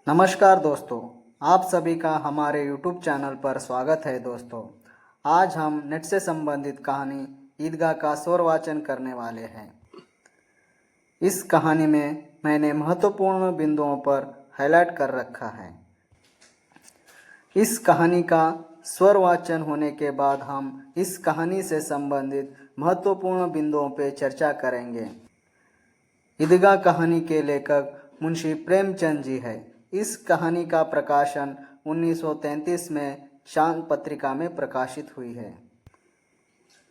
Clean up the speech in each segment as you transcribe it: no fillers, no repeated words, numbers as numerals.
नमस्कार दोस्तों, आप सभी का हमारे YouTube चैनल पर स्वागत है। दोस्तों, आज हम नेट से संबंधित कहानी ईदगाह का स्वर वाचन करने वाले हैं। इस कहानी में मैंने महत्वपूर्ण बिंदुओं पर हाईलाइट कर रखा है। इस कहानी का स्वर वाचन होने के बाद हम इस कहानी से संबंधित महत्वपूर्ण बिंदुओं पर चर्चा करेंगे। ईदगाह कहानी के लेखक मुंशी प्रेमचंद जी है। इस कहानी का प्रकाशन 1933 में चांद पत्रिका में प्रकाशित हुई है।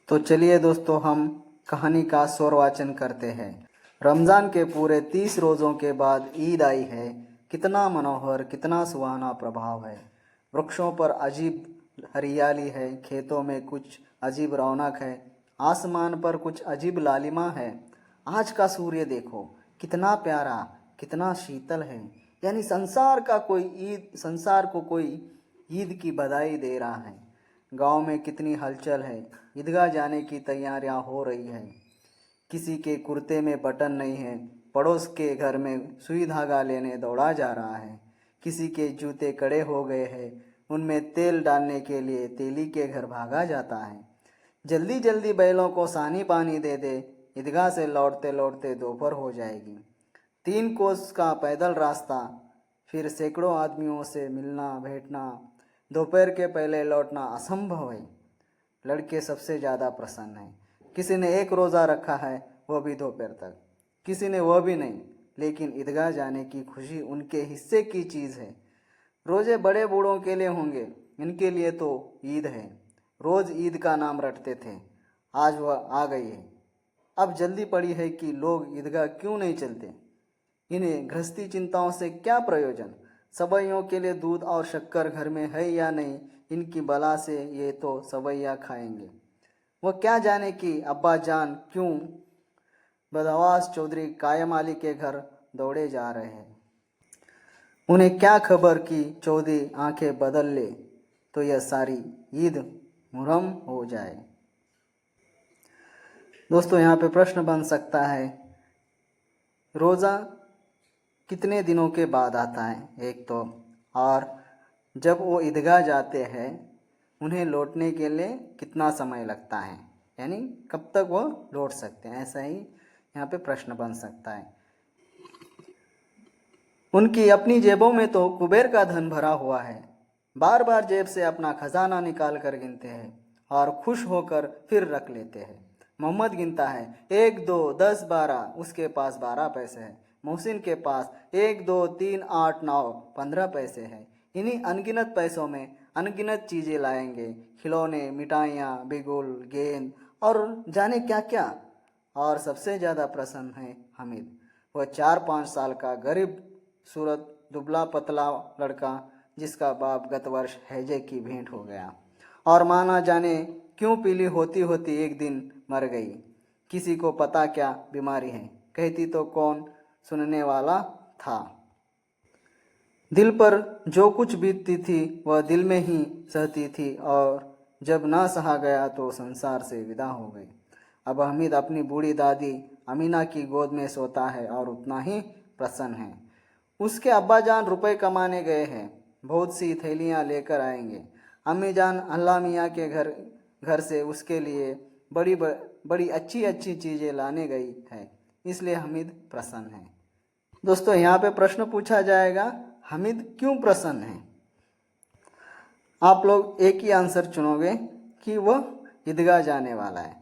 तो चलिए दोस्तों, हम कहानी का स्वर वाचन करते हैं। रमज़ान के पूरे 30 रोज़ों के बाद ईद आई है। कितना मनोहर, कितना सुहाना प्रभाव है। वृक्षों पर अजीब हरियाली है, खेतों में कुछ अजीब रौनक है, आसमान पर कुछ अजीब लालिमा है। आज का सूर्य देखो, कितना प्यारा, कितना शीतल है। यानी संसार को कोई ईद की बधाई दे रहा है। गांव में कितनी हलचल है। ईदगाह जाने की तैयारियां हो रही है। किसी के कुर्ते में बटन नहीं है, पड़ोस के घर में सुई धागा लेने दौड़ा जा रहा है। किसी के जूते कड़े हो गए हैं, उनमें तेल डालने के लिए तेली के घर भागा जाता है। जल्दी जल्दी बैलों को सानी पानी दे दे, ईदगाह से लौटते लौटते दोपहर हो जाएगी। 3 कोस का पैदल रास्ता, फिर सैकड़ों आदमियों से मिलना भेंटना, दोपहर के पहले लौटना असंभव है। लड़के सबसे ज़्यादा प्रसन्न हैं। किसी ने 1 रोज़ा रखा है, वह भी दोपहर तक। किसी ने वह भी नहीं, लेकिन ईदगाह जाने की खुशी उनके हिस्से की चीज़ है। रोज़े बड़े बूढ़ों के लिए होंगे, इनके लिए तो ईद है। रोज़ ईद का नाम रटते थे, आज वह आ गई है। अब जल्दी पड़ी है कि लोग ईदगाह क्यों नहीं चलते। इन्हें गृहस्थी चिंताओं से क्या प्रयोजन। सवैयों के लिए दूध और शक्कर घर में है या नहीं, इनकी बला से ये तो सवैया खाएंगे। वह क्या जाने कि अब्बा जान क्यों बदहवास चौधरी कायम अली के घर दौड़े जा रहे हैं। उन्हें क्या खबर कि चौधरी आंखें बदल ले तो यह सारी ईद मुहर्रम हो जाए। दोस्तों, यहाँ पे प्रश्न बन सकता है, रोज़ा कितने दिनों के बाद आता है एक तो, और जब वो ईदगाह जाते हैं उन्हें लौटने के लिए कितना समय लगता है, यानी कब तक वो लौट सकते हैं। ऐसा ही यहाँ पे प्रश्न बन सकता है। उनकी अपनी जेबों में तो कुबेर का धन भरा हुआ है। बार बार जेब से अपना खजाना निकाल कर गिनते हैं और खुश होकर फिर रख लेते हैं। मोहम्मद गिनता है, 1 2 10 12, उसके पास 12 पैसे हैं। मोहसिन के पास 1 2 3 8 9 15 पैसे हैं। इन्हीं अनगिनत पैसों में अनगिनत चीज़ें लाएंगे, खिलौने, मिठाइयाँ, बिगुल, गेंद और जाने क्या क्या। और सबसे ज़्यादा प्रसन्न है हामिद। वह 4-5 साल का गरीब सूरत दुबला पतला लड़का, जिसका बाप गत वर्ष हैजे की भेंट हो गया और माँ ना जाने क्यों पीली होती होती एक दिन मर गई। किसी को पता क्या बीमारी है, कहती तो कौन सुनने वाला था। दिल पर जो कुछ बीतती थी वह दिल में ही सहती थी, और जब ना सहा गया तो संसार से विदा हो गई। अब हमीद अपनी बूढ़ी दादी अमीना की गोद में सोता है और उतना ही प्रसन्न है। उसके अब्बा जान रुपए कमाने गए हैं, बहुत सी थैलियाँ लेकर आएंगे। अम्मी जान अल्लाह मियाँ के घर से उसके लिए बड़ी अच्छी अच्छी चीज़ें लाने गई है, इसलिए हमीद प्रसन्न है। दोस्तों, यहाँ पे प्रश्न पूछा जाएगा, हमीद क्यों प्रसन्न है। आप लोग एक ही आंसर चुनोगे कि वह ईदगाह जाने वाला है।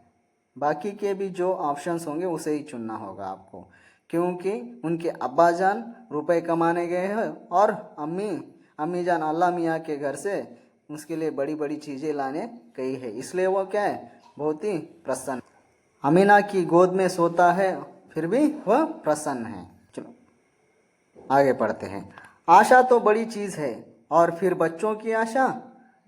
बाकी के भी जो ऑप्शंस होंगे उसे ही चुनना होगा आपको, क्योंकि उनके अब्बा जान रुपए कमाने गए हैं और अम्मी जान अल्लाह मियाँ के घर से उसके लिए बड़ी बड़ी चीज़ें लाने गई है, इसलिए वो क्या है, बहुत ही प्रसन्न। अमीना की गोद में सोता है फिर भी वह प्रसन्न है। चलो आगे पढ़ते हैं। आशा तो बड़ी चीज़ है, और फिर बच्चों की आशा,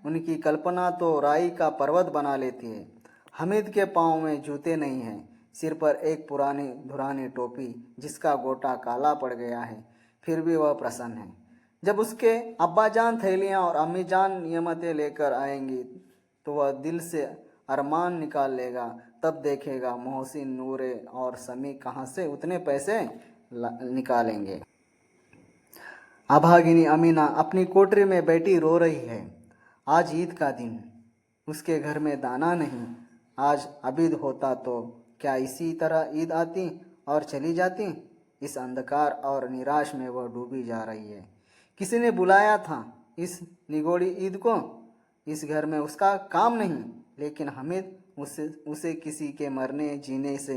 उनकी कल्पना तो राई का पर्वत बना लेती है। हमीद के पाँव में जूते नहीं हैं, सिर पर एक पुरानी धुरानी टोपी जिसका गोटा काला पड़ गया है, फिर भी वह प्रसन्न है। जब उसके अब्बा जान थैलियाँ और अम्मी जान नियमतें लेकर आएंगी तो वह दिल से अरमान निकाल लेगा। तब देखेगा मोहसिन, नूरे और समी कहाँ से उतने पैसे निकालेंगे। अभागिनी अमीना अपनी कोठरी में बैठी रो रही है। आज ईद का दिन, उसके घर में दाना नहीं। आज अबीद होता तो क्या इसी तरह ईद आती और चली जाती। इस अंधकार और निराश में वह डूबी जा रही है। किसी ने बुलाया था इस निगोड़ी ईद को। इस घर में उसका काम नहीं, लेकिन हामिद उसे किसी के मरने जीने से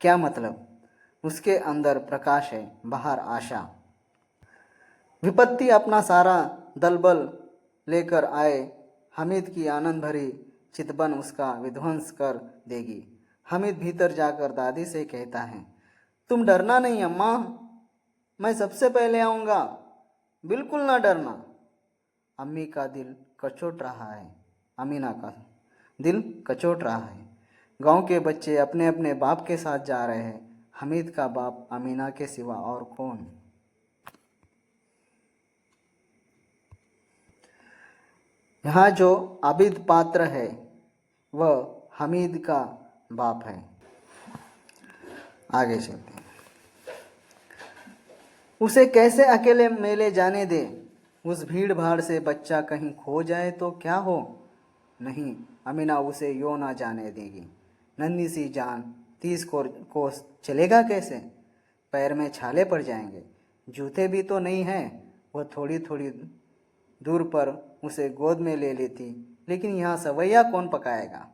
क्या मतलब। उसके अंदर प्रकाश है, बाहर आशा। विपत्ति अपना सारा दलबल लेकर आए, हामिद की आनंद भरी चितबन उसका विध्वंस कर देगी। हामिद भीतर जाकर दादी से कहता है, तुम डरना नहीं अम्मा, मैं सबसे पहले आऊँगा, बिल्कुल ना डरना। अम्मी का दिल कचोट रहा है, अमीना का दिल कचोट रहा है। गांव के बच्चे अपने अपने बाप के साथ जा रहे हैं। हामिद का बाप अमीना के सिवा और कौन। यहाँ जो आबिद पात्र है वह हामिद का बाप है। आगे चलते हैं। उसे कैसे अकेले मेले जाने दे। उस भीड़ भाड़ से बच्चा कहीं खो जाए तो क्या हो। नहीं, अमीना उसे यो ना जाने देगी। नन्ही सी जान 30 कोस चलेगा कैसे। पैर में छाले पड़ जाएंगे, जूते भी तो नहीं हैं। वह थोड़ी थोड़ी दूर पर उसे गोद में ले लेती, लेकिन यहाँ सवैया कौन पकाएगा।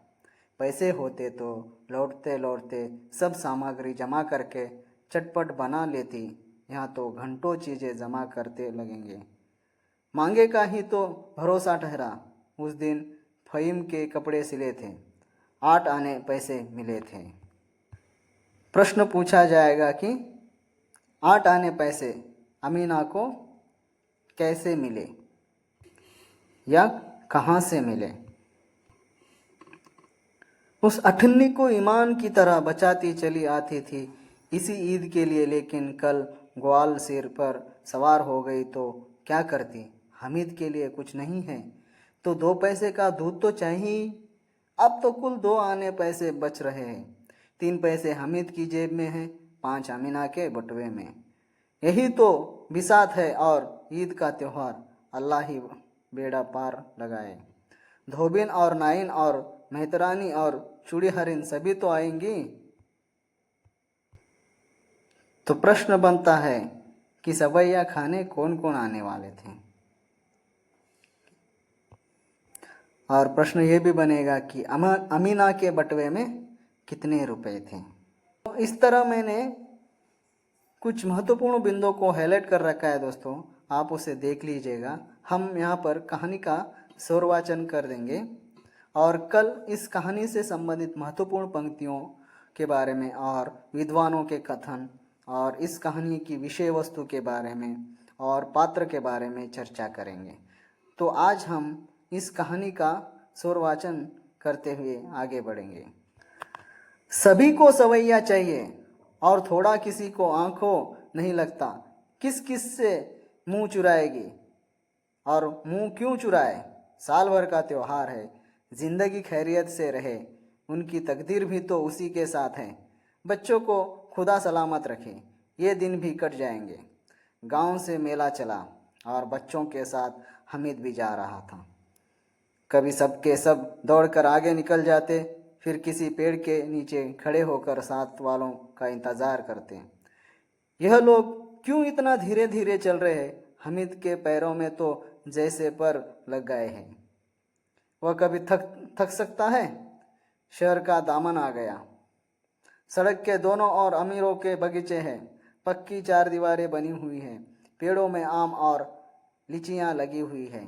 पैसे होते तो लौटते लौटते सब सामग्री जमा करके चटपट बना लेती। यहाँ तो घंटों चीज़ें जमा करते लगेंगे। मांगे का ही तो भरोसा ठहरा। उस दिन फ़हीम के कपड़े सिले थे, 8 आने पैसे मिले थे। प्रश्न पूछा जाएगा कि 8 आने पैसे अमीना को कैसे मिले या कहाँ से मिले। उस अठन्नी को ईमान की तरह बचाती चली आती थी इसी ईद के लिए, लेकिन कल ग्वाल सिर पर सवार हो गई तो क्या करती। हामिद के लिए कुछ नहीं है तो 2 पैसे का दूध तो चाहिए। अब तो कुल 2 आने पैसे बच रहे हैं। 3 पैसे हामिद की जेब में हैं, 5 अमीना के बटुए में। यही तो बिसात है और ईद का त्यौहार। अल्लाह ही बेड़ा पार लगाए। धोबिन और नाइन और मेहतरानी और चूड़ी हरिन सभी तो आएंगी। तो प्रश्न बनता है कि सवैया खाने कौन कौन आने वाले थे। और प्रश्न ये भी बनेगा कि अमीना के बटुए में कितने रुपए थे। तो इस तरह मैंने कुछ महत्वपूर्ण बिंदुओं को हाईलाइट कर रखा है दोस्तों, आप उसे देख लीजिएगा। हम यहाँ पर कहानी का स्वरवाचन कर देंगे और कल इस कहानी से संबंधित महत्वपूर्ण पंक्तियों के बारे में और विद्वानों के कथन और इस कहानी की विषय वस्तु के बारे में और पात्र के बारे में चर्चा करेंगे। तो आज हम इस कहानी का स्वरवाचन करते हुए आगे बढ़ेंगे। सभी को सवैया चाहिए और थोड़ा किसी को आंखों नहीं लगता। किस किस से मुंह चुराएगी और मुंह क्यों चुराए। साल भर का त्यौहार है, जिंदगी खैरियत से रहे, उनकी तकदीर भी तो उसी के साथ है। बच्चों को खुदा सलामत रखे, ये दिन भी कट जाएंगे। गांव से मेला चला और बच्चों के साथ हामिद भी जा रहा था। कभी सबके सब दौड़कर आगे निकल जाते, फिर किसी पेड़ के नीचे खड़े होकर साथ वालों का इंतज़ार करते। यह लोग क्यों इतना धीरे धीरे चल रहे हैं। हामिद के पैरों में तो जैसे पर लग गए हैं। वह कभी थक सकता है। शहर का दामन आ गया। सड़क के दोनों ओर अमीरों के बगीचे हैं। पक्की 4 दीवारें बनी हुई हैं। पेड़ों में आम और लीचियाँ लगी हुई हैं।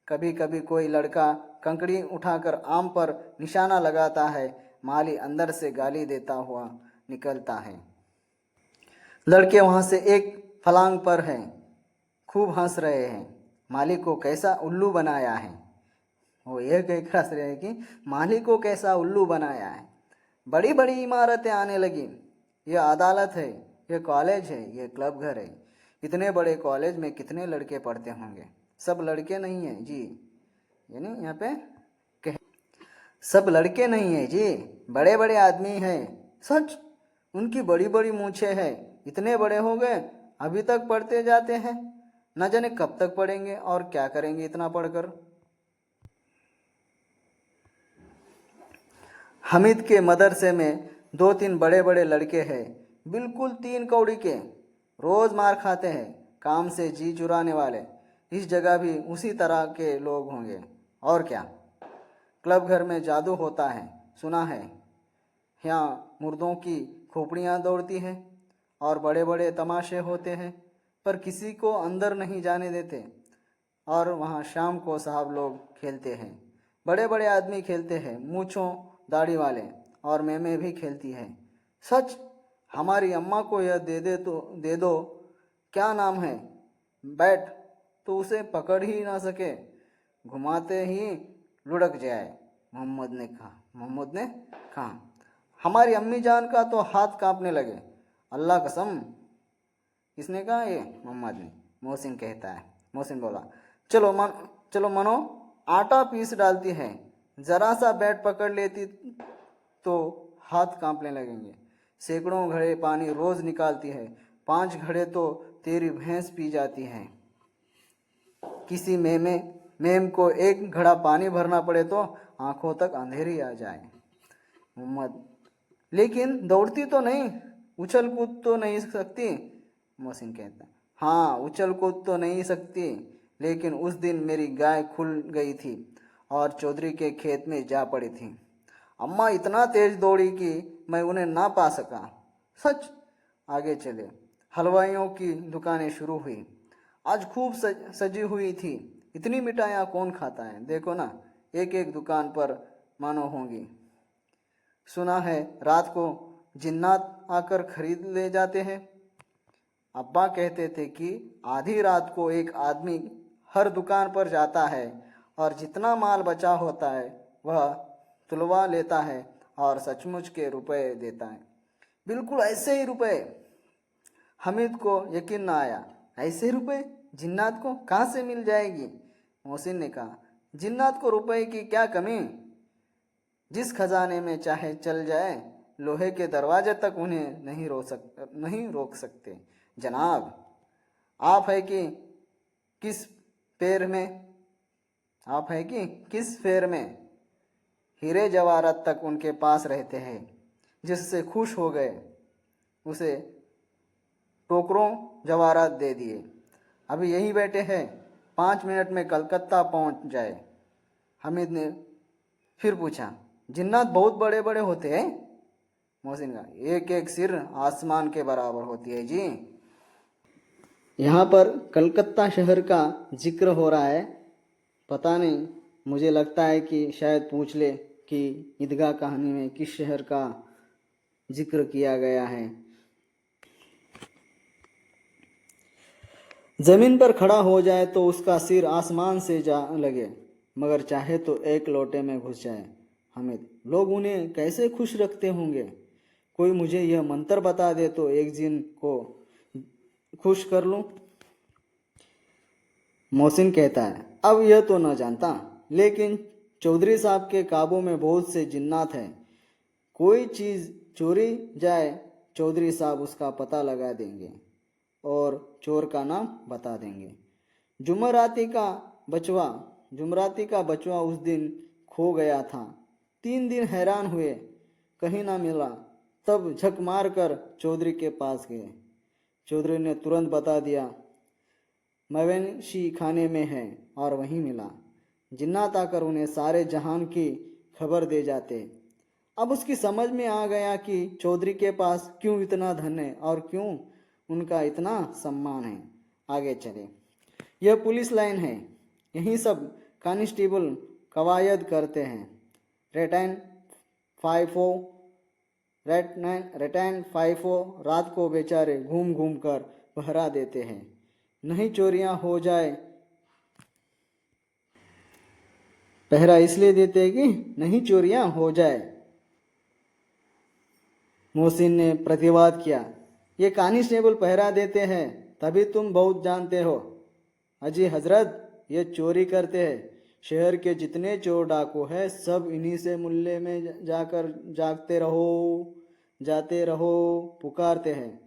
कभी कभी कोई लड़का कंकड़ी उठाकर आम पर निशाना लगाता है। माली अंदर से गाली देता हुआ निकलता है। लड़के वहाँ से एक फलांग पर हैं, खूब हंस रहे हैं। माली को कैसा उल्लू बनाया है। वो ये कह रहे हैं कि माली को कैसा उल्लू बनाया है। बड़ी बड़ी इमारतें आने लगी। यह अदालत है, यह कॉलेज है, यह क्लब घर है। इतने बड़े कॉलेज में कितने लड़के पढ़ते होंगे। सब लड़के नहीं हैं जी, यानी यहाँ पे सब लड़के नहीं हैं जी, बड़े बड़े आदमी हैं। सच, उनकी बड़ी बड़ी मूछें हैं। इतने बड़े हो गए, अभी तक पढ़ते जाते हैं। न जाने कब तक पढ़ेंगे और क्या करेंगे इतना पढ़कर। हामिद के मदरसे में दो तीन बड़े बड़े लड़के हैं, बिल्कुल तीन कौड़ी के, रोज मार खाते हैं, काम से जी चुराने वाले। इस जगह भी उसी तरह के लोग होंगे और क्या। क्लब घर में जादू होता है सुना है, यहाँ मुर्दों की खोपड़ियाँ दौड़ती हैं और बड़े बड़े तमाशे होते हैं, पर किसी को अंदर नहीं जाने देते। और वहाँ शाम को साहब लोग खेलते हैं, बड़े बड़े आदमी खेलते हैं, मूँछों दाढ़ी वाले, और मैमें भी खेलती है। सच, हमारी अम्मा को यह दे दो, क्या नाम है, बैट, तो उसे पकड़ ही ना सके, घुमाते ही लुढ़क जाए। मोहम्मद ने कहा। हमारी अम्मी जान का तो हाथ कांपने लगे। अल्लाह कसम। किसने कहा ये? मोहम्मद ने। मोहसिन कहता है। मोहसिन बोला, चलो मनो, आटा पीस डालती है, जरा सा बैट पकड़ लेती तो हाथ कांपने लगेंगे। सैकड़ों घड़े पानी रोज निकालती है, 5 घड़े तो तेरी भैंस पी जाती है। किसी मेम को एक घड़ा पानी भरना पड़े तो आंखों तक अंधेरी आ जाए। मोहम्मद, लेकिन दौड़ती तो नहीं, उछल कूद तो नहीं सकती? मोहसिन कहता, हाँ, उछल कूद तो नहीं सकती, लेकिन उस दिन मेरी गाय खुल गई थी और चौधरी के खेत में जा पड़ी थी। अम्मा इतना तेज दौड़ी कि मैं उन्हें ना पा सका। सच। आगे चले। हलवाइयों की दुकानें शुरू हुई। आज खूब सजी हुई थी। इतनी मिठाइयाँ कौन खाता है, देखो ना, एक एक दुकान पर मानो होंगी। सुना है रात को जिन्नात आकर खरीद ले जाते हैं। अब्बा कहते थे कि आधी रात को एक आदमी हर दुकान पर जाता है और जितना माल बचा होता है वह तुलवा लेता है और सचमुच के रुपए देता है। बिल्कुल ऐसे ही रुपए। हामिद को यकीन ना आया। ऐसे रुपए जिन्नात को कहाँ से मिल जाएगी? मोहसिन ने कहा, जिन्नात को रुपए की क्या कमी? जिस खजाने में चाहे चल जाए, लोहे के दरवाजे तक उन्हें नहीं रोक सकते। जनाब, आप है कि किस पैर में आप है कि किस फेर में हीरे जवाहरात तक उनके पास रहते हैं। जिससे खुश हो गए उसे टोकरों जवाहरात दे दिए। अभी यही बैठे हैं, 5 मिनट में कलकत्ता पहुंच जाए। हामिद ने फिर पूछा, जिन्नात बहुत बड़े बड़े होते हैं? मोहसिन का, एक एक सिर आसमान के बराबर होती है जी। यहाँ पर कलकत्ता शहर का जिक्र हो रहा है। पता नहीं, मुझे लगता है कि शायद पूछ ले कि ईदगाह कहानी में किस शहर का जिक्र किया गया है। जमीन पर खड़ा हो जाए तो उसका सिर आसमान से जा लगे, मगर चाहे तो एक लोटे में घुस जाए। हामिद, लोग उन्हें कैसे खुश रखते होंगे? कोई मुझे यह मंत्र बता दे तो एक जिन को खुश कर लूं। मोहसिन कहता है, अब यह तो न जानता, लेकिन चौधरी साहब के काबू में बहुत से जिन्नात हैं। कोई चीज़ चोरी जाए, चौधरी साहब उसका पता लगा देंगे और चोर का नाम बता देंगे। जुमराती का बचवा उस दिन खो गया था। 3 दिन हैरान हुए, कहीं ना मिला। तब झक मार कर चौधरी के पास गए। चौधरी ने तुरंत बता दिया, मवेशी खाने में है, और वहीं मिला। जिन्नात आकर उन्हें सारे जहान की खबर दे जाते। अब उसकी समझ में आ गया कि चौधरी के पास क्यों इतना धन है और क्यों उनका इतना सम्मान है। आगे चले। यह पुलिस लाइन है, यहीं सब कांस्टेबल कवायद करते हैं। रेटैन फाइफो रात को बेचारे घूम घूम कर पहरा देते हैं, नहीं चोरियां हो जाए। पहरा इसलिए देते हैं कि नहीं चोरियां हो जाए। मोहसिन ने प्रतिवाद किया, ये कांस्टेबल पहरा देते हैं तभी तुम बहुत जानते हो। अजी हजरत, ये चोरी करते हैं। शहर के जितने चोर डाकू हैं सब इन्हीं से मुल्ले में जाकर जाते रहो पुकारते हैं,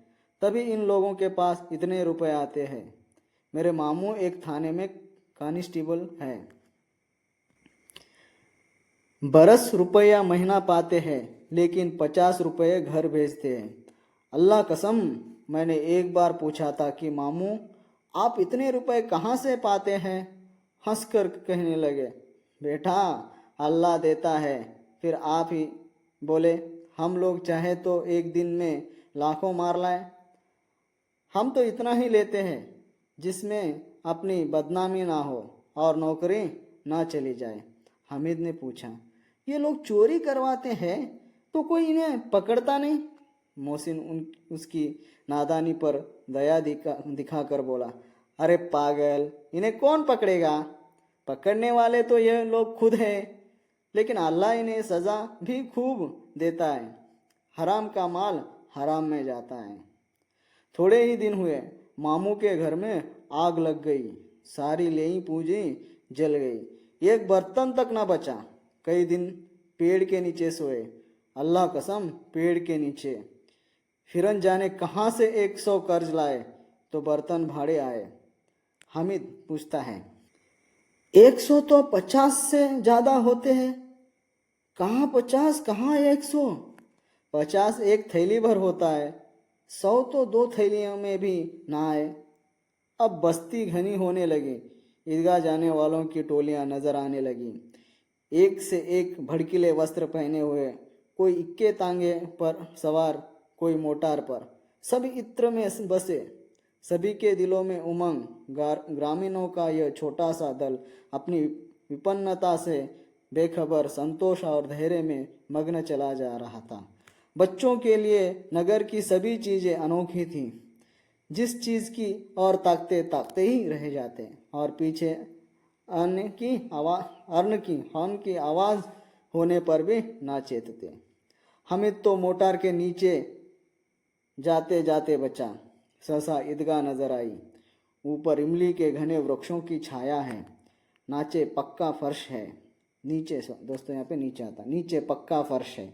तभी इन लोगों के पास इतने रुपए आते हैं। मेरे मामू एक थाने में कांस्टेबल हैं। बरस रुपया महीना पाते हैं, लेकिन 50 रुपये घर भेजते हैं। अल्लाह कसम, मैंने एक बार पूछा था कि मामू आप इतने रुपए कहाँ से पाते हैं? हंसकर कहने लगे, बेटा अल्लाह देता है। फिर आप ही बोले, हम लोग चाहे तो एक दिन में लाखों मार लाएं। हम तो इतना ही लेते हैं जिसमें अपनी बदनामी ना हो और नौकरी ना चली जाए। हामिद ने पूछा, ये लोग चोरी करवाते हैं तो कोई इन्हें पकड़ता नहीं? मोहसिन उसकी नादानी पर दया दिखाकर बोला, अरे पागल, इन्हें कौन पकड़ेगा? पकड़ने वाले तो ये लोग खुद हैं, लेकिन अल्लाह इन्हें सज़ा भी खूब देता है। हराम का माल हराम में जाता है। थोड़े ही दिन हुए, मामू के घर में आग लग गई। सारी लेई पूंजी जल गई, एक बर्तन तक ना बचा। कई दिन पेड़ के नीचे सोए, अल्लाह कसम पेड़ के नीचे। फिरन जाने कहाँ से 100 कर्ज लाए तो बर्तन भाड़े आए। हामिद पूछता है, 100 तो 50 से ज़्यादा होते हैं। कहाँ 50, कहाँ 100? 50 एक थैली भर होता है, 100 तो 2 थैलियों में भी ना आए। अब बस्ती घनी होने लगी, ईदगाह जाने वालों की टोलियां नजर आने लगी, एक से एक भड़कीले वस्त्र पहने हुए, कोई इक्के तांगे पर सवार, कोई मोटार पर। सब इत्र में बसे, सभी के दिलों में उमंग। ग्रामीणों का यह छोटा सा दल अपनी विपन्नता से बेखबर संतोष और धैर्य में मग्न चला जा रहा था। बच्चों के लिए नगर की सभी चीजें अनोखी थीं। जिस चीज की और ताकते ताकते ही रह जाते और पीछे अन्न की आवाज होने पर भी ना चेतते। हामिद तो मोटार के नीचे जाते जाते बचा। सहसा ईदगाह नजर आई। ऊपर इमली के घने वृक्षों की छाया है, नीचे पक्का फर्श है। नीचे दोस्तों यहाँ पे नीचे आता, नीचे पक्का फर्श है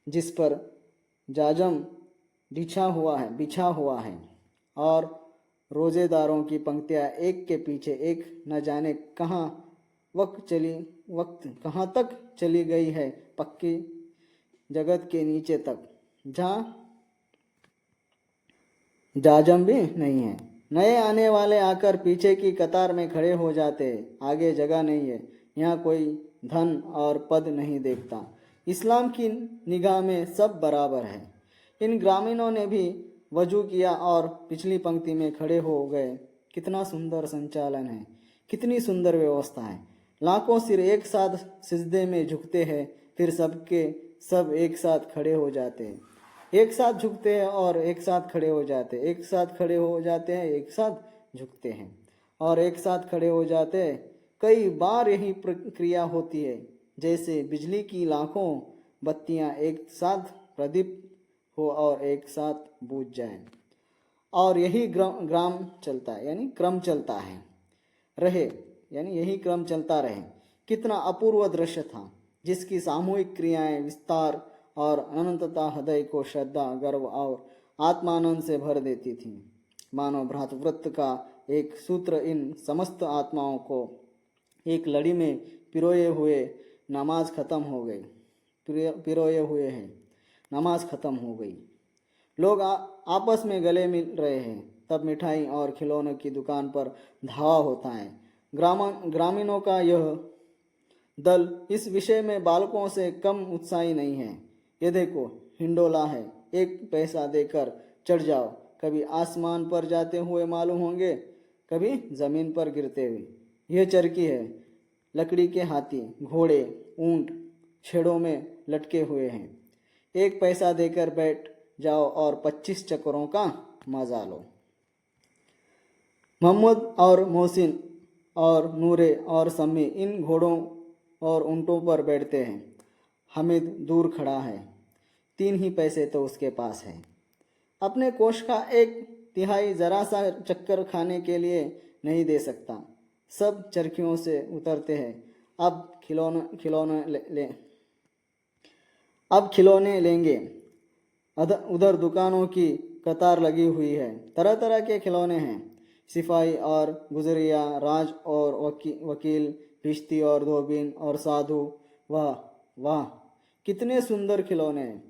जिस पर जाजम बिछा हुआ है और रोजेदारों की पंक्तियां एक के पीछे एक न जाने वक्त कहाँ तक चली गई है, पक्की जगत के नीचे तक, जहाँ जाजम भी नहीं है। नए आने वाले आकर पीछे की कतार में खड़े हो जाते हैं। आगे जगह नहीं है। यहाँ कोई धन और पद नहीं देखता। इस्लाम की निगाह में सब बराबर है। इन ग्रामीणों ने भी वजू किया और पिछली पंक्ति में खड़े हो गए। कितना सुंदर संचालन है, कितनी सुंदर व्यवस्था है। लाखों सिर एक साथ सिजदे में झुकते हैं, फिर सब एक साथ खड़े हो जाते हैं। एक साथ झुकते हैं और एक साथ खड़े हो जाते हैं, एक साथ खड़े हो जाते हैं, एक साथ झुकते हैं और एक साथ खड़े हो जाते हैं। कई बार यही प्रक्रिया होती है, जैसे बिजली की लाखों बत्तियां एक साथ प्रदीप्त हो और एक साथ बुझ जाएं। और यही ग्राम चलता है, यानी क्रम चलता है रहे, यानी यही क्रम चलता रहे। कितना अपूर्व दृश्य था, जिसकी सामूहिक क्रियाएं, विस्तार और अनंतता हृदय को श्रद्धा, गर्व और आत्मानंद से भर देती थी। मानव भ्रातृव्रत का एक सूत्र इन समस्त आत्माओं को एक लड़ी में पिरोए हुए नमाज खत्म हो गई। नमाज खत्म हो गई। लोग आपस में गले मिल रहे हैं। तब मिठाई और खिलौनों की दुकान पर धावा होता है। ग्रामीणों का यह दल इस विषय में बालकों से कम उत्साही नहीं है। ये देखो, हिंडोला है, 1 पैसा देकर चढ़ जाओ। कभी आसमान पर जाते हुए मालूम होंगे, कभी जमीन पर गिरते हुए। यह चरखी है, लकड़ी के हाथी, घोड़े, ऊंट छेड़ों में लटके हुए हैं। 1 पैसा देकर बैठ जाओ और 25 चक्करों का मजा लो। मोहम्मद और मोहसिन और नूरे और सम्मी इन घोड़ों और ऊंटों पर बैठते हैं। हामिद दूर खड़ा है। 3 ही पैसे तो उसके पास है। अपने कोष का 1/3 जरा सा चक्कर खाने के लिए नहीं दे सकता। सब चरखियों से उतरते हैं। अब खिलौने लेंगे। उधर दुकानों की कतार लगी हुई है, तरह तरह के खिलौने हैं। सिपाही और गुजरिया, राज और वकील, भिश्ती और धोबिन और साधु। वाह वाह, कितने सुंदर खिलौने हैं।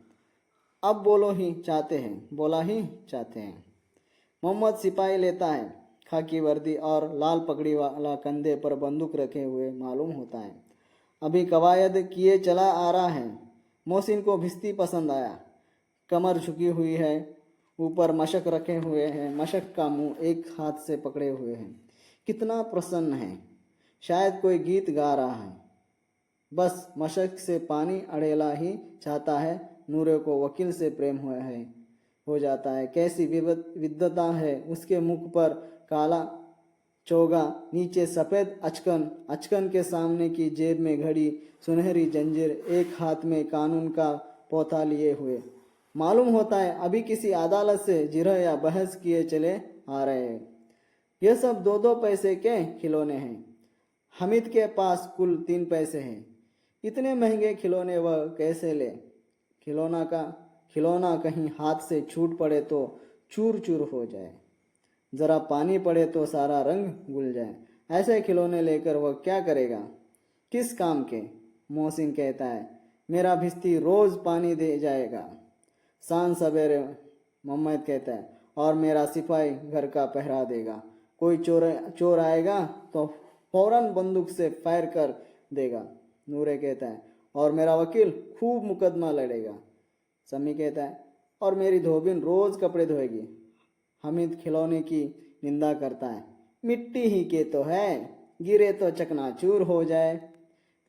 अब बोला ही चाहते हैं। मोहम्मद सिपाही लेता है। खाकी वर्दी और लाल पगड़ी वाला कंधे पर बंदूक रखे हुए मालूम होता है। अभी कवायद किए चला आ रहा है। मोहसिन को भिश्ती पसंद आया। कमर झुकी हुई है, ऊपर मशक रखे हुए हैं, मशक का मुंह एक हाथ से पकड़े हुए हैं। कितना प्रसन्न है, शायद कोई गीत गा रहा है। बस मशक से पानी अड़ेला ही चाहता है। नूरे को वकील से प्रेम हुआ है, हो जाता है। कैसी विद्वता है उसके मुख पर। काला चोगा, नीचे सफ़ेद अचकन, अचकन के सामने की जेब में घड़ी, सुनहरी जंजीर, एक हाथ में कानून का पोथा लिए हुए। मालूम होता है अभी किसी अदालत से जिरह या बहस किए चले आ रहे हैं। यह सब 2-2 पैसे के खिलौने हैं। हामिद के पास कुल 3 पैसे हैं। इतने महंगे खिलौने वह कैसे ले? खिलौना कहीं हाथ से छूट पड़े तो चूर चूर हो जाए, जरा पानी पड़े तो सारा रंग गुल जाए। ऐसे खिलौने लेकर वह क्या करेगा? किस काम के? मोहसिन कहता है, मेरा भिश्ती रोज पानी दे जाएगा शाम सवेरे। मोहम्मद कहता है, और मेरा सिपाही घर का पहरा देगा। कोई चोर आएगा तो फौरन बंदूक से फायर कर देगा। नूरे कहता है, और मेरा वकील खूब मुकदमा लड़ेगा। समी कहता है, और मेरी धोबिन रोज कपड़े धोएगी। हामिद खिलौने की निंदा करता है, मिट्टी ही के तो है, गिरे तो चकनाचूर हो जाए।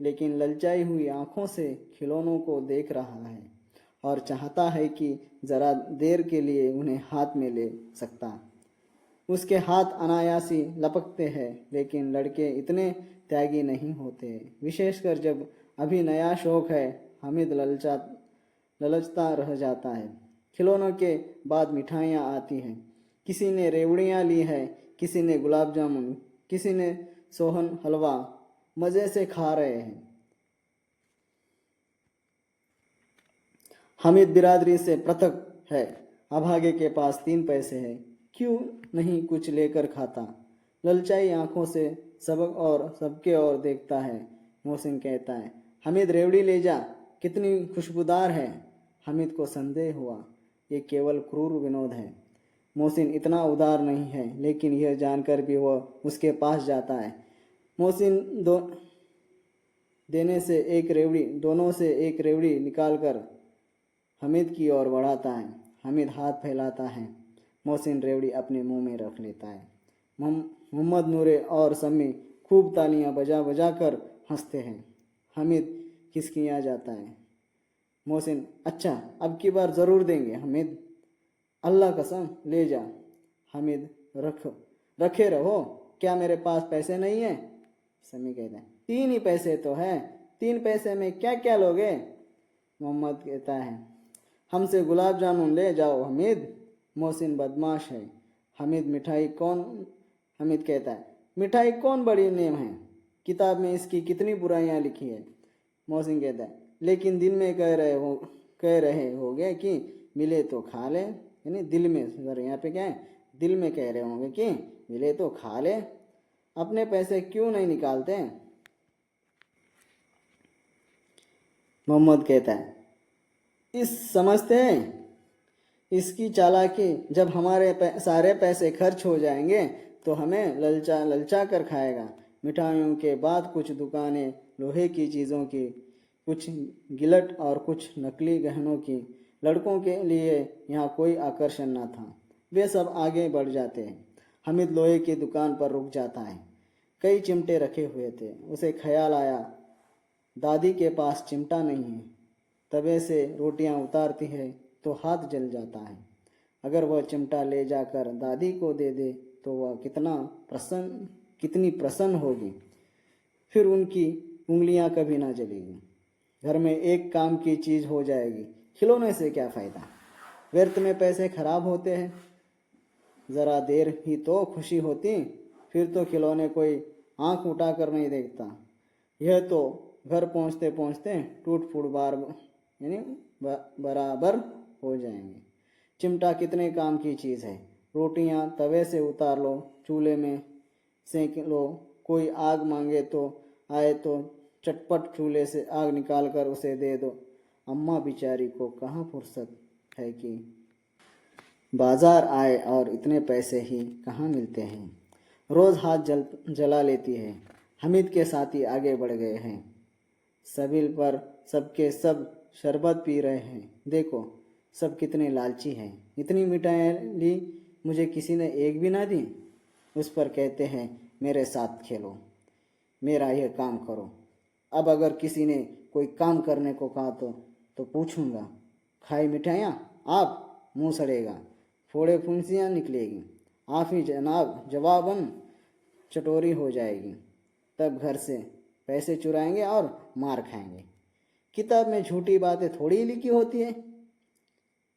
लेकिन ललचाई हुई आंखों से खिलौनों को देख रहा है और चाहता है कि जरा देर के लिए उन्हें हाथ में ले सकता। उसके हाथ अनायासी लपकते हैं, लेकिन लड़के इतने त्यागी नहीं होते, विशेषकर जब अभी नया शौक है। हामिद ललचता रह जाता है। खिलौनों के बाद मिठाइयाँ आती हैं। किसी ने रेवड़ियाँ ली है, किसी ने गुलाब जामुन, किसी ने सोहन हलवा। मज़े से खा रहे हैं। हामिद बिरादरी से पृथक है। अभागे के पास 3 पैसे हैं, क्यों नहीं कुछ लेकर खाता? ललचाई आंखों से सबके और देखता है। मोहसिन कहता है, हामिद रेवड़ी ले जा, कितनी खुशबूदार है। हामिद को संदेह हुआ, ये केवल क्रूर विनोद है। मोहसिन इतना उदार नहीं है, लेकिन यह जानकर भी वह उसके पास जाता है। मोहसिन दोनों से एक रेवड़ी निकालकर हामिद की ओर बढ़ाता है। हामिद हाथ फैलाता है। मोहसिन रेवड़ी अपने मुंह में रख लेता है। मोहम्मद, नूरे और सम्मी खूब तालियां बजा बजा कर हंसते हैं। हामिद खिसकिया जाता है। मोहसिन, अच्छा अब की बार ज़रूर देंगे हामिद, अल्लाह कसम ले जा। हामिद, रखे रहो, क्या मेरे पास पैसे नहीं है? समी कहता है, 3 ही पैसे तो है, 3 पैसे में क्या क्या लोगे? मोहम्मद कहता है, हमसे गुलाब जामुन ले जाओ हामिद। मोहसिन बदमाश है। हामिद कहता है, मिठाई कौन बड़ी नेम है, किताब में इसकी कितनी बुराइयां लिखी है। मोहसिन कहता है, लेकिन दिल में कह रहे होगे कि मिले तो खा ले, यानी दिल में, सर यहाँ पे क्या है, दिल में कह रहे होंगे कि मिले तो खा ले, अपने पैसे क्यों नहीं निकालते? मोहम्मद कहता है, समझते हैं इसकी चालाकी, जब हमारे सारे पैसे खर्च हो जाएंगे तो हमें ललचा कर खाएगा। मिठाइयों के बाद कुछ दुकानें लोहे की चीज़ों की, कुछ गिलट और कुछ नकली गहनों की। लड़कों के लिए यहाँ कोई आकर्षण न था। वे सब आगे बढ़ जाते हैं। हामिद लोहे की दुकान पर रुक जाता है। कई चिमटे रखे हुए थे। उसे ख्याल आया, दादी के पास चिमटा नहीं है। तवे से रोटियां उतारती है तो हाथ जल जाता है। अगर वह चिमटा ले जाकर दादी को दे दे तो वह कितनी प्रसन्न होगी। फिर उनकी उंगलियां कभी ना जलेगी। घर में एक काम की चीज़ हो जाएगी। खिलौने से क्या फ़ायदा, व्यर्थ में पैसे खराब होते हैं। ज़रा देर ही तो खुशी होती, फिर तो खिलौने कोई आंख उठा कर नहीं देखता। यह तो घर पहुंचते पहुंचते टूट फूट बराबर हो जाएंगे। चिमटा कितने काम की चीज़ है। रोटियां तवे से उतार लो, चूल्हे में सेंक लो, कोई आग मांगे तो आए तो चटपट चूल्हे से आग निकाल कर उसे दे दो। अम्मा बेचारी को कहाँ फुर्सत है कि बाजार आए और इतने पैसे ही कहाँ मिलते हैं। रोज़ हाथ जला लेती है। हामिद के साथी आगे बढ़ गए हैं। सबिल पर सबके सब शरबत पी रहे हैं। देखो सब कितने लालची हैं। इतनी मिठाइयाँ ली, मुझे किसी ने एक भी ना दी। उस पर कहते हैं मेरे साथ खेलो, मेरा यह काम करो। अब अगर किसी ने कोई काम करने को कहा तो पूछूंगा, खाई मिठाइयाँ आप, मुंह सड़ेगा, फोड़े फुंसियाँ निकलेगी, आप ही जनाब जवाबन चटोरी हो जाएगी। तब घर से पैसे चुराएंगे और मार खाएंगे। किताब में झूठी बातें थोड़ी लिखी होती है।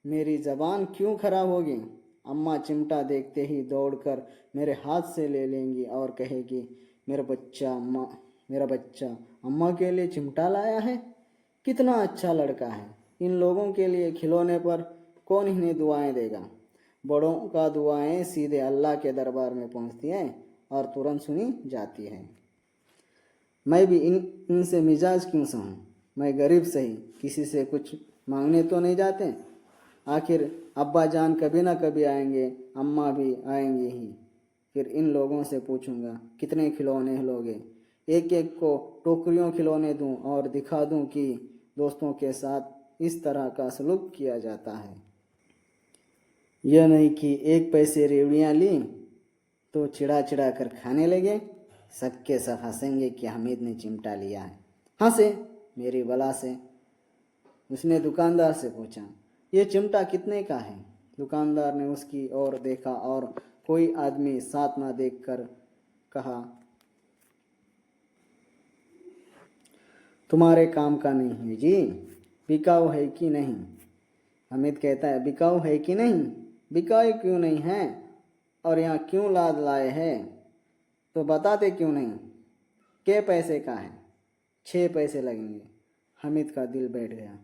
मेरी जबान क्यों खराब होगी। अम्मा चिमटा देखते ही दौड़कर मेरे हाथ से ले लेंगी और कहेगी, मेरा बच्चा अम्मा के लिए चिमटा लाया है। कितना अच्छा लड़का है। इन लोगों के लिए खिलौने पर कौन इन्हें दुआएं देगा। बड़ों का दुआएं सीधे अल्लाह के दरबार में पहुंचती हैं और तुरंत सुनी जाती है। मैं भी इनसे मिजाज क्यों सहूं। मैं गरीब सही, किसी से कुछ मांगने तो नहीं जाते। आखिर अब्बा जान कभी ना कभी आएंगे, अम्मा भी आएंगी ही। फिर इन लोगों से पूछूंगा कितने खिलौने लोगे। एक एक को टोकरियों खिलौने दूं और दिखा दूं कि दोस्तों के साथ इस तरह का सलूक किया जाता है। यह नहीं कि एक पैसे रेवड़ियाँ ली तो चिढ़ा चिढ़ा कर खाने लगे। सबके सब हंसेंगे कि हामिद ने चिमटा लिया है। हंसे मेरी बला से। उसने दुकानदार से पूछा, ये चिमटा कितने का है। दुकानदार ने उसकी ओर देखा और कोई आदमी साथ ना देखकर कहा, तुम्हारे काम का नहीं है जी, बिकाऊ है कि नहीं। हामिद कहता है, बिकाऊ है कि नहीं। बिकाऊ क्यों नहीं है और यहाँ क्यों लाद लाए हैं तो बताते क्यों नहीं। क्या पैसे का है। 6 पैसे लगेंगे। हामिद का दिल बैठ गया।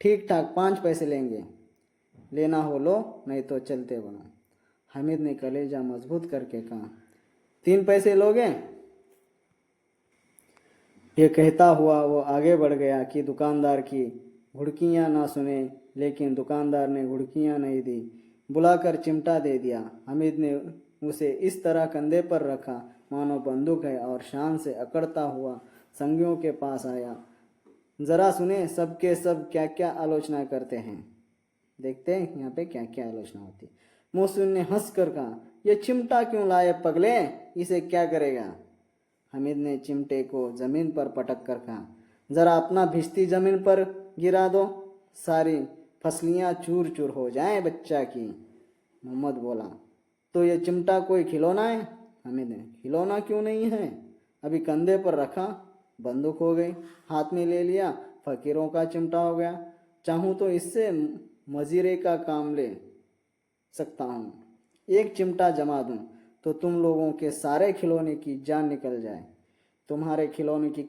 ठीक ठाक 5 पैसे लेंगे। लेना हो लो, नहीं तो चलते बनो। हामिद ने कलेजा मजबूत करके कहा, 3 पैसे लोगे। ये कहता हुआ वो आगे बढ़ गया कि दुकानदार की घुड़कियाँ ना सुने। लेकिन दुकानदार ने घुड़कियाँ नहीं दी, बुलाकर चिमटा दे दिया। हामिद ने उसे इस तरह कंधे पर रखा मानो बंदूक है और शान से अकड़ता हुआ संगियों के पास आया। जरा सुने सबके सब क्या क्या आलोचना करते हैं। देखते हैं यहाँ पे क्या क्या आलोचना होती है। मोहसिन ने हंस कर कहा, ये चिमटा क्यों लाए पगले, इसे क्या करेगा। हामिद ने चिमटे को जमीन पर पटक कर कहा, जरा अपना भिश्ती जमीन पर गिरा दो, सारी फसलियाँ चूर चूर हो जाएं बच्चा की। मोहम्मद बोला, तो ये चिमटा कोई खिलौना है। हामिद ने, खिलौना क्यों नहीं है, अभी कंधे पर रखा, बंदूक हो गई, हाथ में ले लिया, फकीरों का चिमटा हो गया। चाहूँ तो इससे मजीरे का काम ले सकता हूँ। एक चिमटा जमा दूँ तो तुम लोगों के सारे खिलौने की जान निकल जाए। तुम्हारे खिलौने की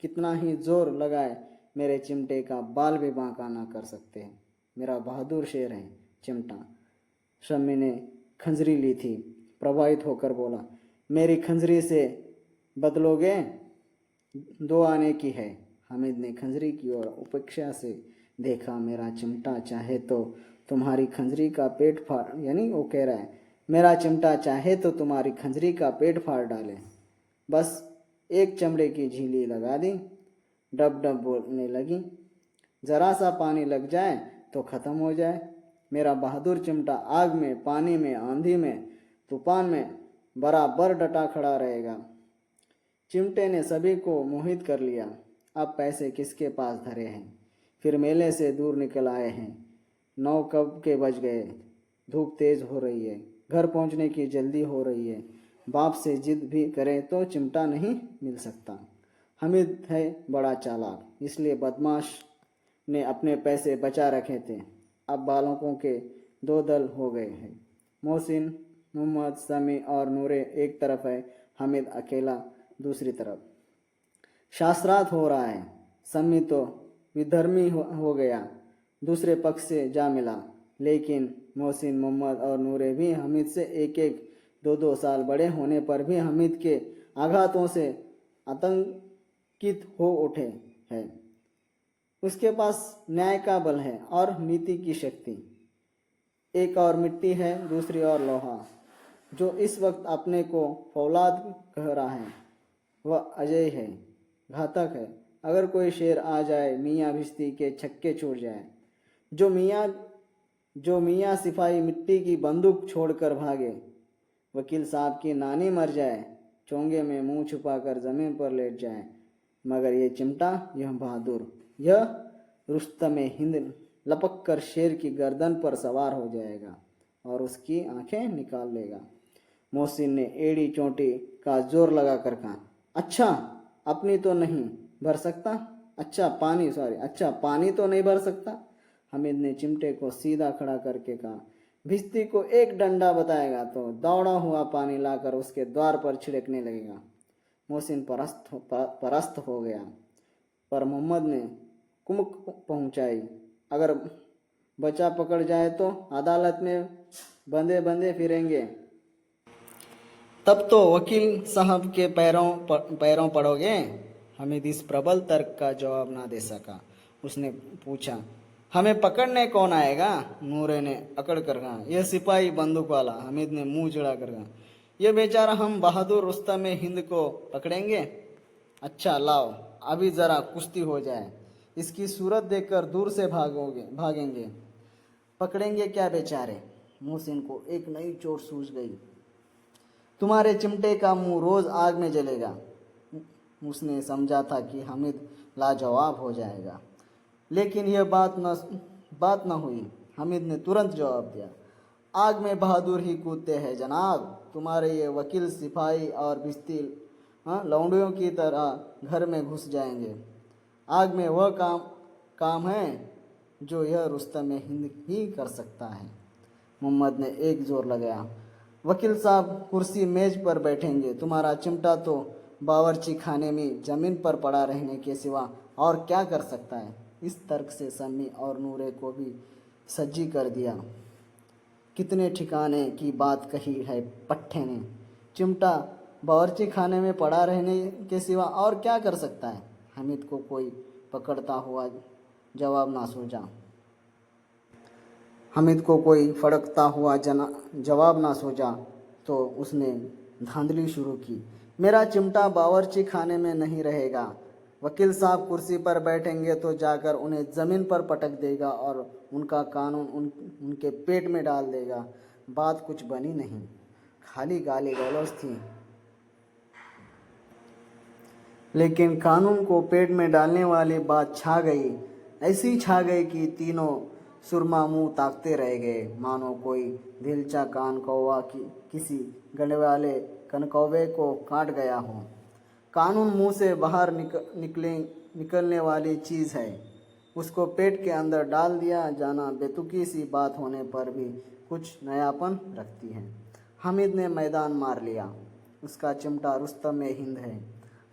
कितना ही जोर लगाए, मेरे चिमटे का बाल भी बांका ना कर सकते हैं। मेरा बहादुर शेर है चिमटा। शम्मी ने खंजरी ली थी, प्रभावित होकर बोला, मेरी खंजरी से बदलोगे, 2 आने की है। हामिद ने खंजरी की ओर उपेक्षा से देखा। मेरा चिमटा चाहे तो तुम्हारी खंजरी का पेट फाड़, यानी वो कह रहा है मेरा चिमटा चाहे तो तुम्हारी खंजरी का पेट फाड़ डाले। बस एक चमड़े की झीली लगा दी, डब डब बोलने लगी। जरा सा पानी लग जाए तो खत्म हो जाए। मेरा बहादुर चिमटा आग में, पानी में, आंधी में, तूफान में बराबर डटा खड़ा रहेगा। चिमटे ने सभी को मोहित कर लिया। अब पैसे किसके पास धरे हैं। फिर मेले से दूर निकल आए हैं। 9 कब के बज गए। धूप तेज हो रही है, घर पहुंचने की जल्दी हो रही है। बाप से जिद भी करे तो चिमटा नहीं मिल सकता। हामिद है बड़ा चालाक, इसलिए बदमाश ने अपने पैसे बचा रखे थे। अब बालकों के 2 दल हो गए हैं। मोहसिन, मोहम्मद, समी और नूरे एक तरफ है, हामिद अकेला दूसरी तरफ। शास्त्रार्थ हो रहा है। समी तो विधर्मी हो गया, दूसरे पक्ष से जा मिला। लेकिन मोहसिन, मोहम्मद और नूरे भी हामिद से एक एक 2-2 साल बड़े होने पर भी हामिद के आघातों से आतंकित हो उठे हैं। उसके पास न्याय का बल है और नीति की शक्ति। एक और मिट्टी है, दूसरी और लोहा। जो इस वक्त अपने को फौलाद कह रहा है वह अजय है, घातक है। अगर कोई शेर आ जाए, मियाँ भिश्ती के छक्के छूट जाए। जो मियाँ सिपाही मिट्टी की बंदूक छोड़कर भागे, वकील साहब की नानी मर जाए, चोंगे में मुंह छुपाकर जमीन पर लेट जाए, मगर ये चिमटा, यह बहादुर, यह रुस्तमे हिंद लपक कर शेर की गर्दन पर सवार हो जाएगा और उसकी आंखें निकाल लेगा। मोहसिन ने एड़ी चोटी का जोर लगाकर कहा, अच्छा अपनी तो नहीं भर सकता? अच्छा पानी तो नहीं भर सकता? हामिद ने चिमटे को सीधा खड़ा करके कहा, भिश्ती को एक डंडा बताएगा तो दौड़ा हुआ पानी लाकर उसके द्वार पर छिड़कने लगेगा। मोहसिन परास्त हो गया, पर मोहम्मद ने कुमक पहुंचाई, अगर बचा पकड़ जाए तो अदालत में बंदे बंदे फिरेंगे, तब तो वकील साहब के पैरों पड़ोगे। हामिद इस प्रबल तर्क का जवाब ना दे सका। उसने पूछा, हमें पकड़ने कौन आएगा? नूरे ने अकड़ कर कहा, यह सिपाही बंदूक वाला। हामिद ने मुंह चिढ़ा कर कहा, यह बेचारा हम बहादुर रुस्तम हिंद को पकड़ेंगे? अच्छा लाओ, अभी जरा कुश्ती हो जाए, इसकी सूरत देखकर दूर से भागेंगे। पकड़ेंगे क्या बेचारे? मोहसिन को एक नई चोट सूझ गई। तुम्हारे चिमटे का मुंह रोज आग में जलेगा। उसने समझा था कि हामिद लाजवाब हो जाएगा, लेकिन यह बात न हुई। हामिद ने तुरंत जवाब दिया, आग में बहादुर ही कूदते हैं जनाब। तुम्हारे ये वकील सिपाही और भिश्ती लौंडियों की तरह घर में घुस जाएंगे। आग में वह काम है जो यह रुस्तम हिंद ही कर सकता है। मोहम्मद ने एक जोर लगाया, वकील साहब कुर्सी मेज पर बैठेंगे, तुम्हारा चिमटा तो बावर्ची खाने में जमीन पर पड़ा रहने के सिवा और क्या कर सकता है? इस तर्क से सम्मी और नूरे को भी सज्जी कर दिया। कितने ठिकाने की बात कही है पट्टे ने। चिमटा बावर्ची खाने में पड़ा रहने के सिवा और क्या कर सकता है? हामिद को कोई पकड़ता हुआ जवाब ना सूझा। हामिद को कोई फड़कता हुआ जवाब ना सूझा तो उसने धांधली शुरू की, मेरा चिमटा बावर्ची खाने में नहीं रहेगा। वकील साहब कुर्सी पर बैठेंगे तो जाकर उन्हें ज़मीन पर पटक देगा और उनका कानून उनके पेट में डाल देगा। बात कुछ बनी नहीं, खाली गाली गलौज थी, लेकिन कानून को पेट में डालने वाली बात छा गई। ऐसी छा गई कि तीनों सुरमा मुंह ताकते रह गए, मानो कोई दिलचा कान कौवा किसी गंडे कनकौवे को काट गया हो। कानून मुंह से बाहर निकलने वाली चीज़ है, उसको पेट के अंदर डाल दिया जाना बेतुकी सी बात होने पर भी कुछ नयापन रखती है। हामिद ने मैदान मार लिया। उसका चिमटा रुस्तम हिंद है।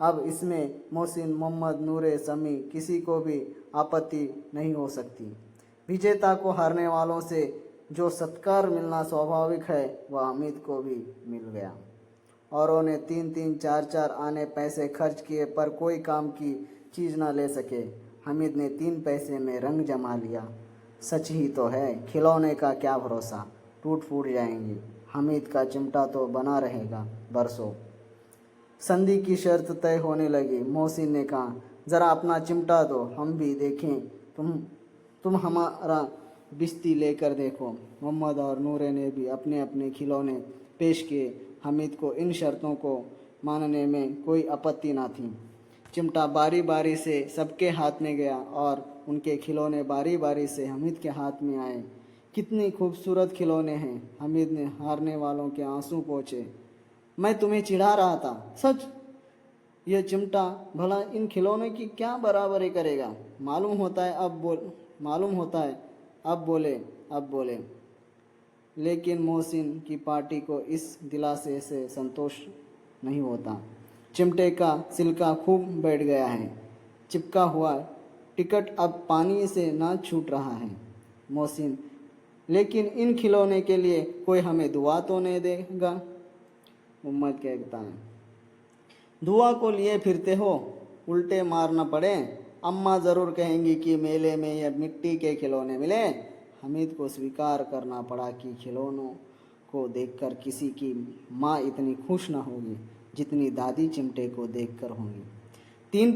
अब इसमें मोहसिन, मोहम्मद, नूरे, समी किसी को भी आपत्ति नहीं हो सकती। विजेता को हारने वालों से जो सत्कार मिलना स्वाभाविक है वह हामिद को भी मिल गया। औरों ने 3-3, 4-4 आने पैसे खर्च किए पर कोई काम की चीज़ ना ले सके। हामिद ने 3 पैसे में रंग जमा लिया। सच ही तो है, खिलौने का क्या भरोसा, टूट फूट जाएंगे। हामिद का चिमटा तो बना रहेगा बरसों। संधि की शर्त तय होने लगी। मोहसिन ने कहा, ज़रा अपना चिमटा दो, हम भी देखें। तुम हमारा बिस्ती लेकर देखो। मोहम्मद और नूरे ने भी अपने अपने खिलौने पेश किए। हामिद को इन शर्तों को मानने में कोई आपत्ति ना थी। चिमटा बारी बारी से सबके हाथ में गया और उनके खिलौने बारी बारी से हामिद के हाथ में आए। कितनी खूबसूरत खिलौने हैं। हामिद ने हारने वालों के आंसू पोंछे। मैं तुम्हें चिढ़ा रहा था, सच। यह चिमटा भला इन खिलौनों की क्या बराबरी करेगा? मालूम होता है अब बोले। लेकिन मोहसिन की पार्टी को इस दिलासे से संतोष नहीं होता। चिमटे का सिलका खूब बैठ गया है, चिपका हुआ टिकट अब पानी से ना छूट रहा है। मोहसिन, लेकिन इन खिलौने के लिए कोई हमें दुआ तो नहीं देगा? मोहम्मद कहता है, धुआं को लिए फिरते हो, उल्टे मार न पड़े। अम्मा ज़रूर कहेंगी कि मेले में यह मिट्टी के खिलौने मिले। हामिद को स्वीकार करना पड़ा कि खिलौनों को देखकर किसी की माँ इतनी खुश न होगी जितनी दादी चिमटे को देखकर होंगी। 3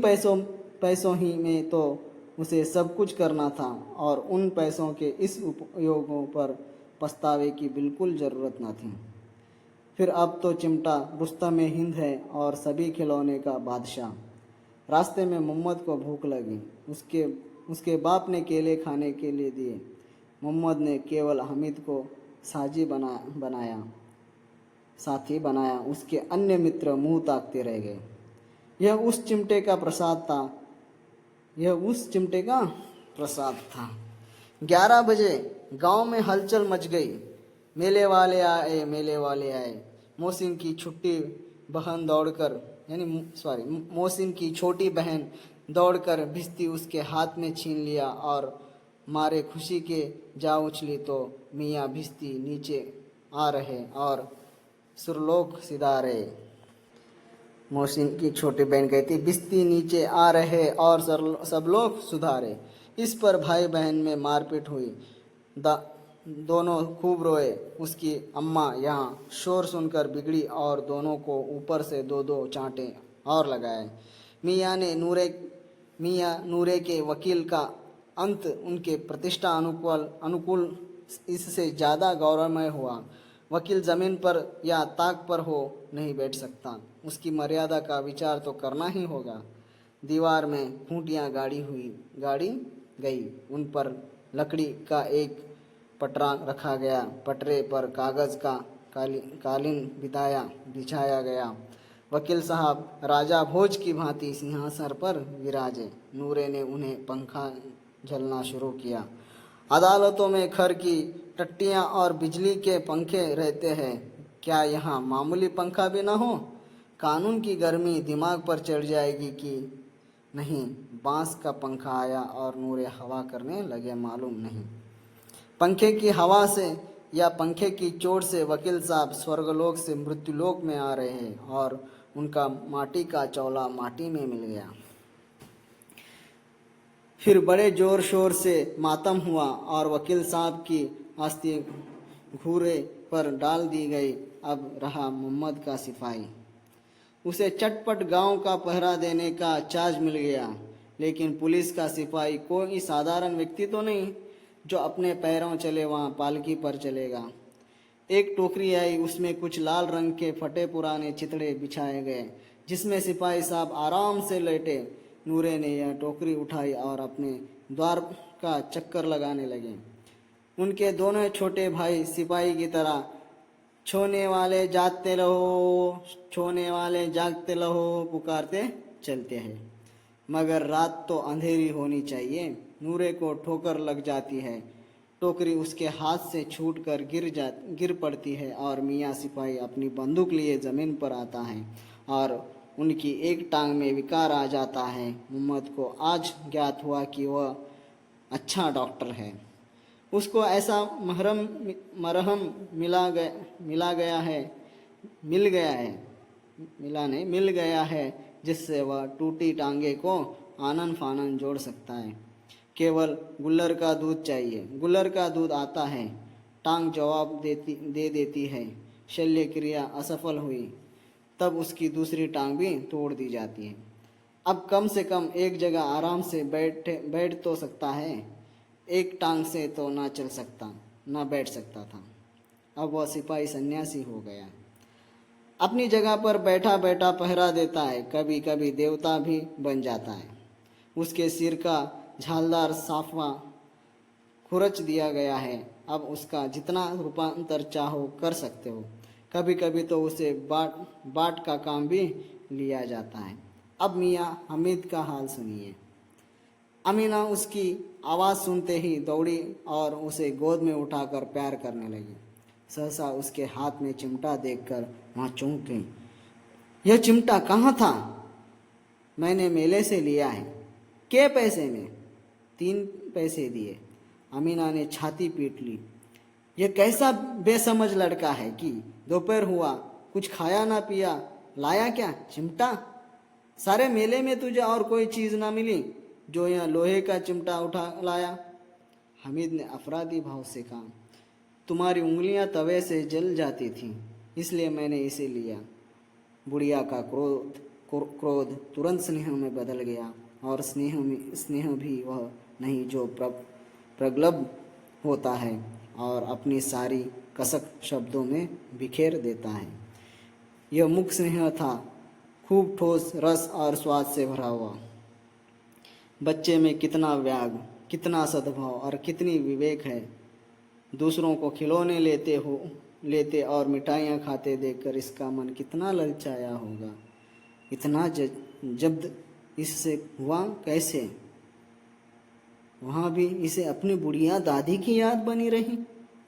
पैसों ही में तो उसे सब कुछ करना था और उन पैसों के इस उपयोगों पर पछतावे की बिल्कुल ज़रूरत न थी। फिर अब तो चिमटा रुस्तम हिंद है और सभी खिलौने का बादशाह। रास्ते में मोहम्मद को भूख लगी। उसके बाप ने केले खाने के लिए दिए। मोहम्मद ने केवल हामिद को साथी बनाया। उसके अन्य मित्र मुंह ताकते रह गए। यह उस चिमटे का प्रसाद था। 11 बजे गांव में हलचल मच गई। मेले वाले आए। मोहसिन की छोटी बहन दौड़कर भिश्ती उसके हाथ में छीन लिया और मारे खुशी के जा उछली तो मियाँ भिश्ती नीचे आ रहे और सुरलोक सिधा रहे। मोहसिन की छोटी बहन कहती, भिश्ती नीचे आ रहे और सब लोग सुधारे। इस पर भाई बहन में मारपीट हुई। दोनों खूब रोए। उसकी अम्मा यहाँ शोर सुनकर बिगड़ी और दोनों को ऊपर से 2-2 चांटे और लगाए। मियाँ नूरे के वकील का अंत उनके प्रतिष्ठा अनुकूल इससे ज़्यादा गौरवमय हुआ। वकील ज़मीन पर या ताक पर नहीं बैठ सकता। उसकी मर्यादा का विचार तो करना ही होगा। दीवार में खूंटियाँ गाड़ी गई। उन पर लकड़ी का एक पटरा रखा गया। पटरे पर कागज़ का कालीन बिछाया गया। वकील साहब राजा भोज की भांति सिंहासन पर विराजे। नूरे ने उन्हें पंखा झलना शुरू किया। अदालतों में खर की टट्टियाँ और बिजली के पंखे रहते हैं, क्या यहाँ मामूली पंखा भी न हो? कानून की गर्मी दिमाग पर चढ़ जाएगी कि नहीं। बांस का पंखा आया और नूरे हवा करने लगे। मालूम नहीं पंखे की हवा से या पंखे की चोट से वकील साहब स्वर्गलोक से मृत्युलोक में आ रहे हैं और उनका माटी का चौला माटी में मिल गया। फिर बड़े जोर शोर से मातम हुआ और वकील साहब की अस्थि घूरे पर डाल दी गई। अब रहा मोहम्मद का सिपाही। उसे चटपट गांव का पहरा देने का चार्ज मिल गया। लेकिन पुलिस का सिपाही कोई साधारण व्यक्ति तो नहीं जो अपने पैरों चले वहाँ पालकी पर चलेगा। एक टोकरी आई, उसमें कुछ लाल रंग के फटे पुराने चितड़े बिछाए गए जिसमें सिपाही साहब आराम से लेटे। नूरे ने यह टोकरी उठाई और अपने द्वार का चक्कर लगाने लगे। उनके दोनों छोटे भाई सिपाही की तरह छोने वाले जागते रहो पुकारते चलते हैं। मगर रात तो अंधेरी होनी चाहिए। नूरे को ठोकर लग जाती है। टोकरी उसके हाथ से छूटकर गिर पड़ती है और मियाँ सिपाही अपनी बंदूक लिए ज़मीन पर आता है और उनकी एक टांग में विकार आ जाता है। मोहम्मद को आज ज्ञात हुआ कि वह अच्छा डॉक्टर है। उसको ऐसा मरहम मिल गया है जिससे वह टूटी टांगे को आनन फानन जोड़ सकता है। केवल गुल्लर का दूध चाहिए। गुल्लर का दूध आता है, टांग जवाब दे देती है। शल्य क्रिया असफल हुई तब उसकी दूसरी टांग भी तोड़ दी जाती है। अब कम से कम एक जगह आराम से बैठ तो सकता है। एक टांग से तो ना बैठ सकता था। अब वह सिपाही सन्यासी हो गया। अपनी जगह पर बैठा बैठा पहरा देता है। कभी कभी देवता भी बन जाता है। उसके सिर का झालदार साफा खुरच दिया गया है। अब उसका जितना रूपांतर चाहो कर सकते हो। कभी कभी तो उसे बाट का काम भी लिया जाता है। अब मियाँ हामिद का हाल सुनिए। अमीना उसकी आवाज़ सुनते ही दौड़ी और उसे गोद में उठाकर प्यार करने लगी। सहसा उसके हाथ में चिमटा देखकर वहाँ चौंक गई। यह चिमटा कहाँ था? मैंने मेले से लिया है। के पैसे में? 3 पैसे दिए। अमीना ने छाती पीट ली। यह कैसा बेसमझ लड़का है कि दोपहर हुआ, कुछ खाया ना पिया, लाया क्या चिमटा? सारे मेले में तुझे और कोई चीज ना मिली जो यहाँ लोहे का चिमटा उठा लाया? हामिद ने अपराधी भाव से कहा, तुम्हारी उंगलियां तवे से जल जाती थीं, इसलिए मैंने इसे लिया। बुढ़िया का क्रोध तुरंत स्नेह में बदल गया, और स्नेह भी वह नहीं जो प्रगल्भ होता है और अपनी सारी कसक शब्दों में बिखेर देता है। यह मुख स्नेह था, खूब ठोस रस और स्वाद से भरा हुआ। बच्चे में कितना व्याग, कितना सद्भाव और कितनी विवेक है। दूसरों को खिलौने लेते और मिठाइयाँ खाते देखकर इसका मन कितना ललचाया होगा। इतना जब्त इससे हुआ कैसे? वहाँ भी इसे अपनी बुढ़िया दादी की याद बनी रही।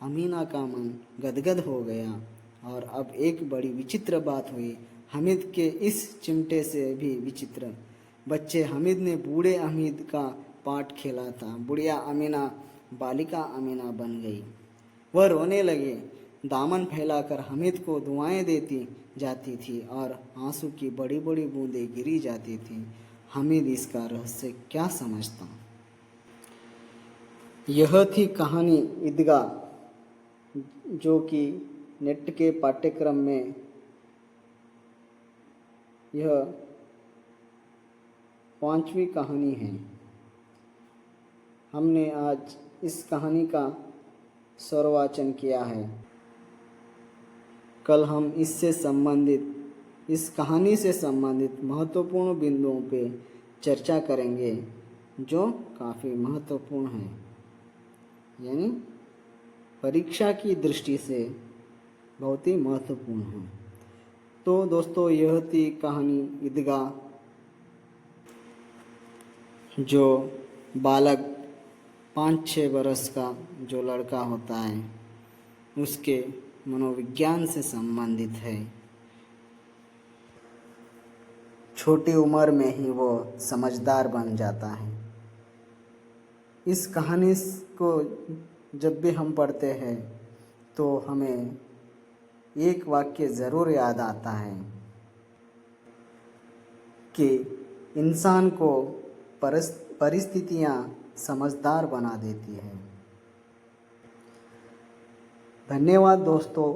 अमीना का मन गदगद हो गया। और अब एक बड़ी विचित्र बात हुई, हामिद के इस चिमटे से भी विचित्र। बच्चे हामिद ने बूढ़े हामिद का पाठ खेला था। बुढ़िया अमीना बालिका अमीना बन गई। वह रोने लगे, दामन फैलाकर हामिद को दुआएं देती जाती थी और आंसू की बड़ी बड़ी बूंदें गिरी जाती थी। हामिद इसका रहस्य क्या समझता? यह थी कहानी ईदगाह, जो कि नेट के पाठ्यक्रम में यह 5वीं कहानी है। हमने आज इस कहानी का स्वरवाचन किया है। कल हम इस कहानी से संबंधित महत्वपूर्ण बिंदुओं पे चर्चा करेंगे जो काफ़ी महत्वपूर्ण हैं, यानी परीक्षा की दृष्टि से बहुत ही महत्वपूर्ण है। तो दोस्तों, यह थी कहानी ईदगाह, जो बालक 5-6 बरस का जो लड़का होता है उसके मनोविज्ञान से संबंधित है। छोटी उम्र में ही वो समझदार बन जाता है। इस कहानी को जब भी हम पढ़ते हैं तो हमें एक वाक्य ज़रूर याद आता है कि इंसान को परिस्थितियाँ समझदार बना देती है। धन्यवाद दोस्तों,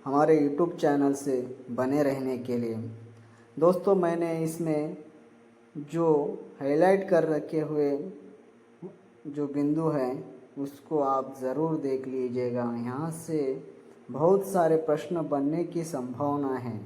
हमारे YouTube चैनल से बने रहने के लिए। दोस्तों, मैंने इसमें जो हाईलाइट कर रखे हुए जो बिंदु हैं उसको आप ज़रूर देख लीजिएगा। यहाँ से बहुत सारे प्रश्न बनने की संभावना है।